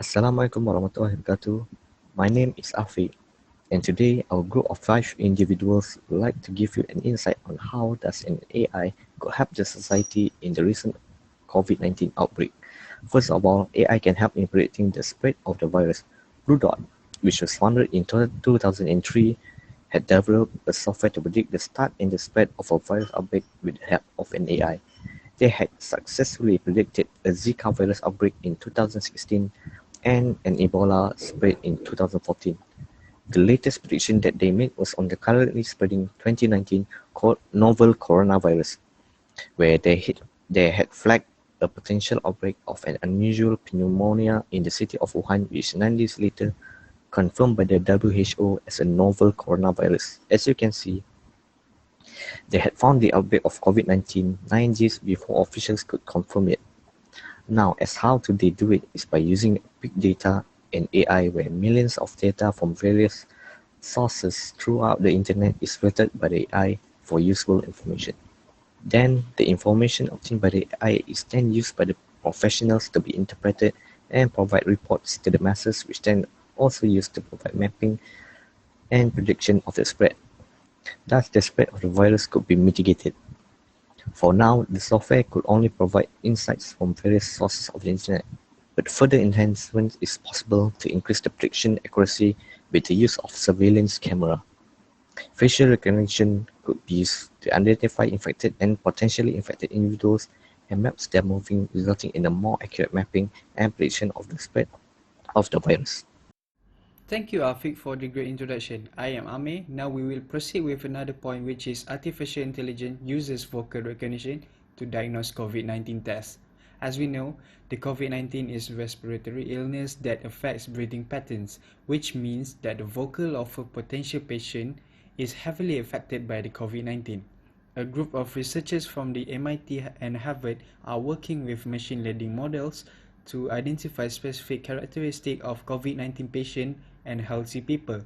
Assalamualaikum warahmatullahi wabarakatuh. My name is Afiq, and today our group of 5 individuals would like to give you an insight on how does an AI could help the society in the recent COVID-19 outbreak. First of all, AI can help in predicting the spread of the virus. Blue Dot, which was founded in 2003, had developed a software to predict the start and the spread of a virus outbreak with the help of an AI. They had successfully predicted a Zika virus outbreak in 2016 and an Ebola spread in 2014. The latest prediction that they made was on the currently spreading 2019 novel coronavirus, where they had flagged a potential outbreak of an unusual pneumonia in the city of Wuhan, which 9 days later confirmed by the WHO as a novel coronavirus. As you can see, they had found the outbreak of COVID-19 9 days before officials could confirm it. Now, as how do they do it is by using big data and AI, where millions of data from various sources throughout the internet is filtered by the AI for useful information. Then, the information obtained by the AI is then used by the professionals to be interpreted and provide reports to the masses, which then also used to provide mapping and prediction of the spread. Thus, the spread of the virus could be mitigated. For now, the software could only provide insights from various sources of the internet, but further enhancement is possible to increase the prediction accuracy with the use of surveillance camera. Facial recognition could be used to identify infected and potentially infected individuals and maps their moving, resulting in a more accurate mapping and prediction of the spread of the virus. Thank you, Afiq, for the great introduction. I am Amir. Now we will proceed with another point, which is artificial intelligence uses vocal recognition to diagnose COVID-19 tests. As we know, the COVID-19 is a respiratory illness that affects breathing patterns, which means that the vocal of a potential patient is heavily affected by the COVID-19. A group of researchers from the MIT and Harvard are working with machine learning models to identify specific characteristics of COVID-19 patients and healthy people.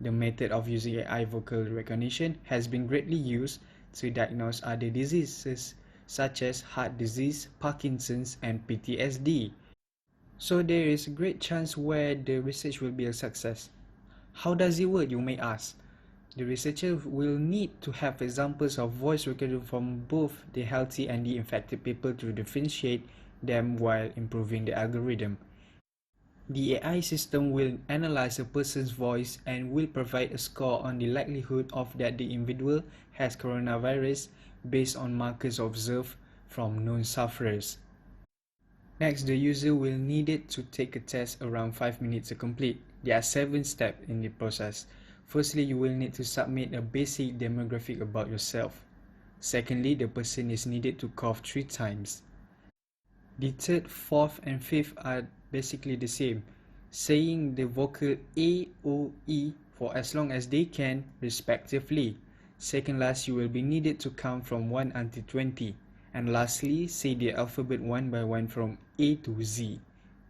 The method of using AI vocal recognition has been greatly used to diagnose other diseases such as heart disease, Parkinson's, and PTSD. So there is a great chance where the research will be a success. How does it work, you may ask? The researcher will need to have examples of voice recording from both the healthy and the infected people to differentiate them while improving the algorithm. The AI system will analyze a person's voice and will provide a score on the likelihood of that the individual has coronavirus based on markers observed from known sufferers. Next, the user will need it to take a test around 5 minutes to complete. There are 7 steps in the process. Firstly, you will need to submit a basic demographic about yourself. Secondly, the person is needed to cough 3 times. The third, fourth, and fifth are basically the same, saying the vocal A, O, E for as long as they can, respectively. Second last, you will be needed to count from 1 until 20. And lastly, say the alphabet one by one from A to Z.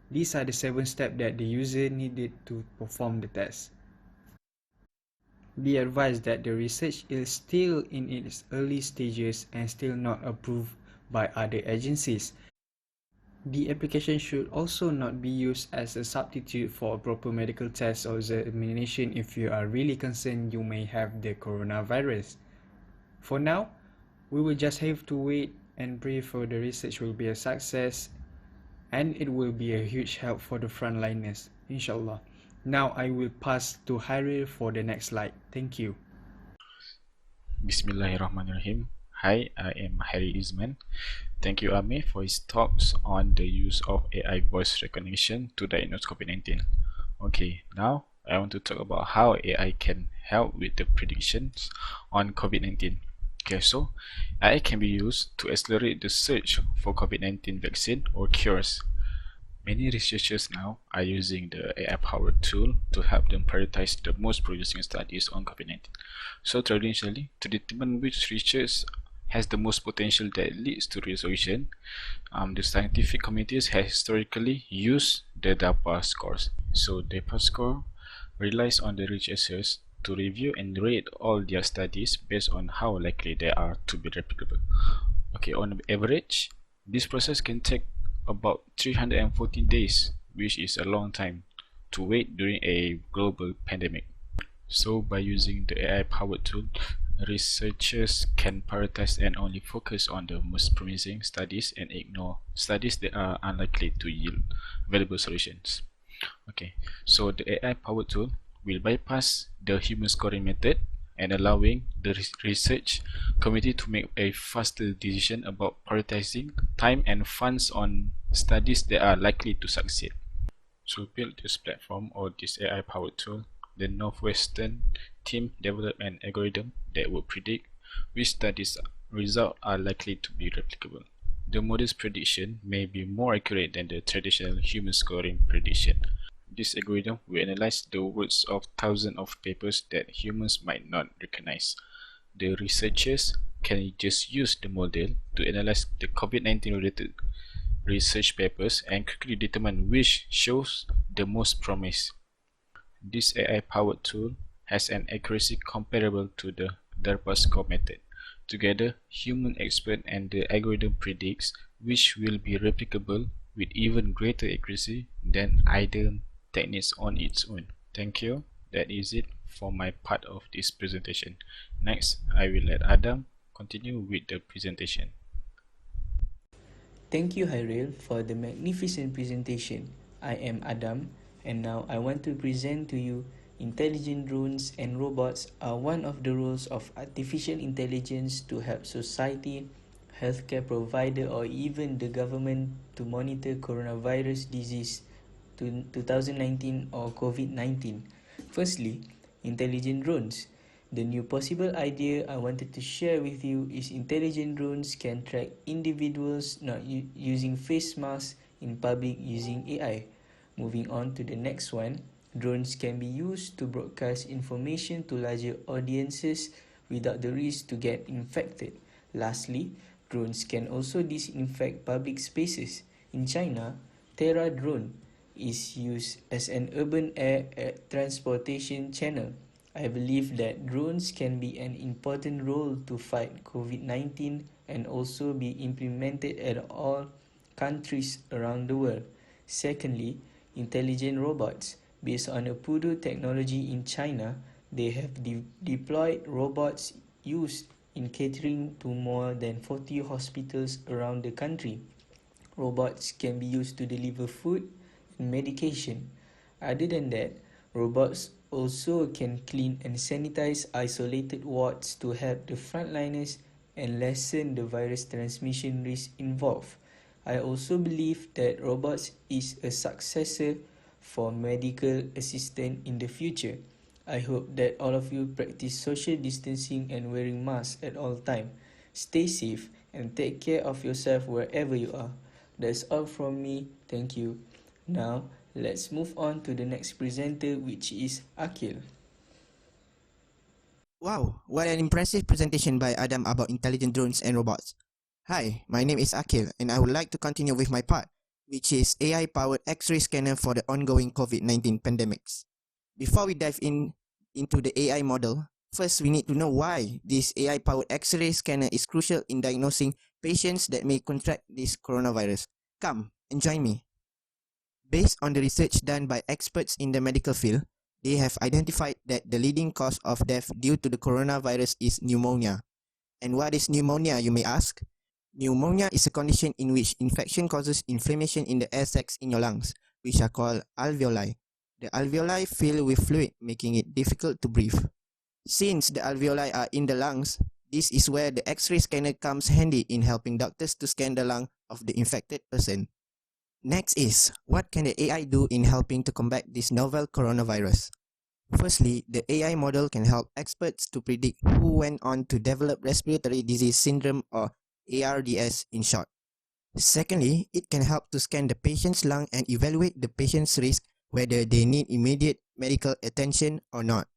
These are the 7 steps that the user needed to perform the test. Be advised that the research is still in its early stages and still not approved by other agencies. The application should also not be used as a substitute for a proper medical test or examination if you are really concerned you may have the coronavirus. For now, we will just have to wait and pray for the research will be a success and it will be a huge help for the frontliners, inshallah. Now I will pass to Hairel for the next slide. Thank you. Bismillahirrahmanirrahim. Hi, I am Hairel Izman. Thank you, Amir, for his talks on the use of AI voice recognition to diagnose COVID-19. Okay, now I want to talk about how AI can help with the predictions on COVID-19. Okay, so AI can be used to accelerate the search for COVID-19 vaccine or cures. Many researchers now are using the AI-powered tool to help them prioritize the most promising studies on COVID-19. So traditionally, to determine which research has the most potential that leads to resolution, the scientific committees have historically used the DAPA scores. So DAPA score relies on the researchers to review and rate all their studies based on how likely they are to be replicable. Okay, on average, this process can take about 314 days which is a long time to wait during a global pandemic. So by using the AI-powered tool, researchers can prioritize and only focus on the most promising studies and ignore studies that are unlikely to yield valuable solutions. Okay, so the AI-powered tool will bypass the human scoring method and allowing the research committee to make a faster decision about prioritizing time and funds on studies that are likely to succeed. To build this platform or this AI-powered tool, the Northwestern team developed an algorithm that would predict which studies' results are likely to be replicable. The model's prediction may be more accurate than the traditional human scoring prediction. This algorithm will analyze the words of thousands of papers that humans might not recognize. The researchers can just use the model to analyze the COVID-19 related research papers and quickly determine which shows the most promise. This AI-powered tool has an accuracy comparable to the DARPA score method. Together, human expert and the algorithm predicts which will be replicable with even greater accuracy than either techniques on its own. Thank you. That is it for my part of this presentation. Next, I will let Adam continue with the presentation. Thank you, Hairel, for the magnificent presentation. I am Adam, and now I want to present to you intelligent drones and robots are one of the roles of artificial intelligence to help society, healthcare provider, or even the government to monitor coronavirus disease 2019 or COVID-19. Firstly, intelligent drones. The new possible idea I wanted to share with you is intelligent drones can track individuals not using face masks in public using AI. Moving on to the next one, drones can be used to broadcast information to larger audiences without the risk to get infected. Lastly, drones can also disinfect public spaces. In China, Terra drone is used as an urban air transportation channel. I believe that drones can be an important role to fight COVID-19 and also be implemented at all countries around the world. Secondly, intelligent robots. Based on a Pudu technology in China, they have deployed robots used in catering to more than 40 hospitals around the country. Robots can be used to deliver food and medication. Other than that, robots also can clean and sanitize isolated wards to help the frontliners and lessen the virus transmission risk involved. I also believe that robots is a successor for medical assistant in the future. I hope that all of you practice social distancing and wearing masks at all time. Stay safe and take care of yourself wherever you are. That's all from me. Thank you. Now, let's move on to the next presenter, which is Aqil. Wow, what an impressive presentation by Adam about intelligent drones and robots. Hi, my name is Aqil and I would like to continue with my part, which is AI-powered X-ray scanner for the ongoing COVID-19 pandemics. Before we dive into the AI model, first we need to know why this AI-powered X-ray scanner is crucial in diagnosing patients that may contract this coronavirus. Come and join me. Based on the research done by experts in the medical field, they have identified that the leading cause of death due to the coronavirus is pneumonia. And what is pneumonia, you may ask? Pneumonia is a condition in which infection causes inflammation in the air sacs in your lungs, which are called alveoli. The alveoli fill with fluid, making it difficult to breathe. Since the alveoli are in the lungs, this is where the X-ray scanner comes handy in helping doctors to scan the lung of the infected person. Next is, what can the AI do in helping to combat this novel coronavirus? Firstly, the AI model can help experts to predict who went on to develop respiratory disease syndrome or ARDS in short. Secondly, it can help to scan the patient's lung and evaluate the patient's risk whether they need immediate medical attention or not.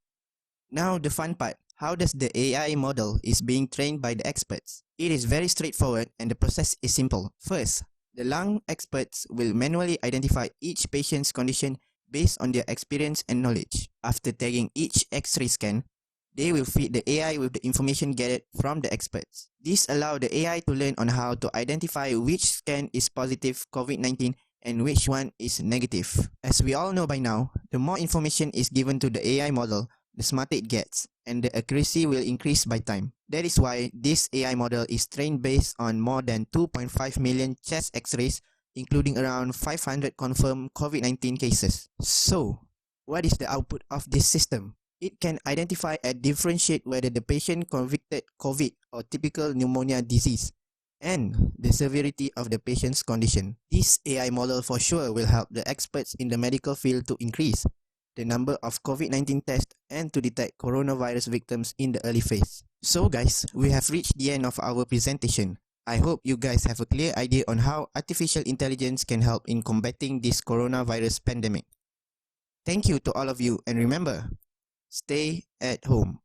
Now the fun part, how does the AI model is being trained by the experts? It is very straightforward and the process is simple. First, the lung experts will manually identify each patient's condition based on their experience and knowledge. After tagging each X-ray scan, they will feed the AI with the information gathered from the experts. This allows the AI to learn on how to identify which scan is positive COVID-19 and which one is negative. As we all know by now, the more information is given to the AI model, the smarter it gets, and the accuracy will increase by time. That is why this AI model is trained based on more than 2.5 million chest x-rays, including around 500 confirmed COVID-19 cases. So, what is the output of this system? It can identify and differentiate whether the patient convicted COVID or typical pneumonia disease, and the severity of the patient's condition. This AI model for sure will help the experts in the medical field to increase the number of COVID-19 tests and to detect coronavirus victims in the early phase. So guys, we have reached the end of our presentation. I hope you guys have a clear idea on how artificial intelligence can help in combating this coronavirus pandemic. Thank you to all of you, and remember, stay at home.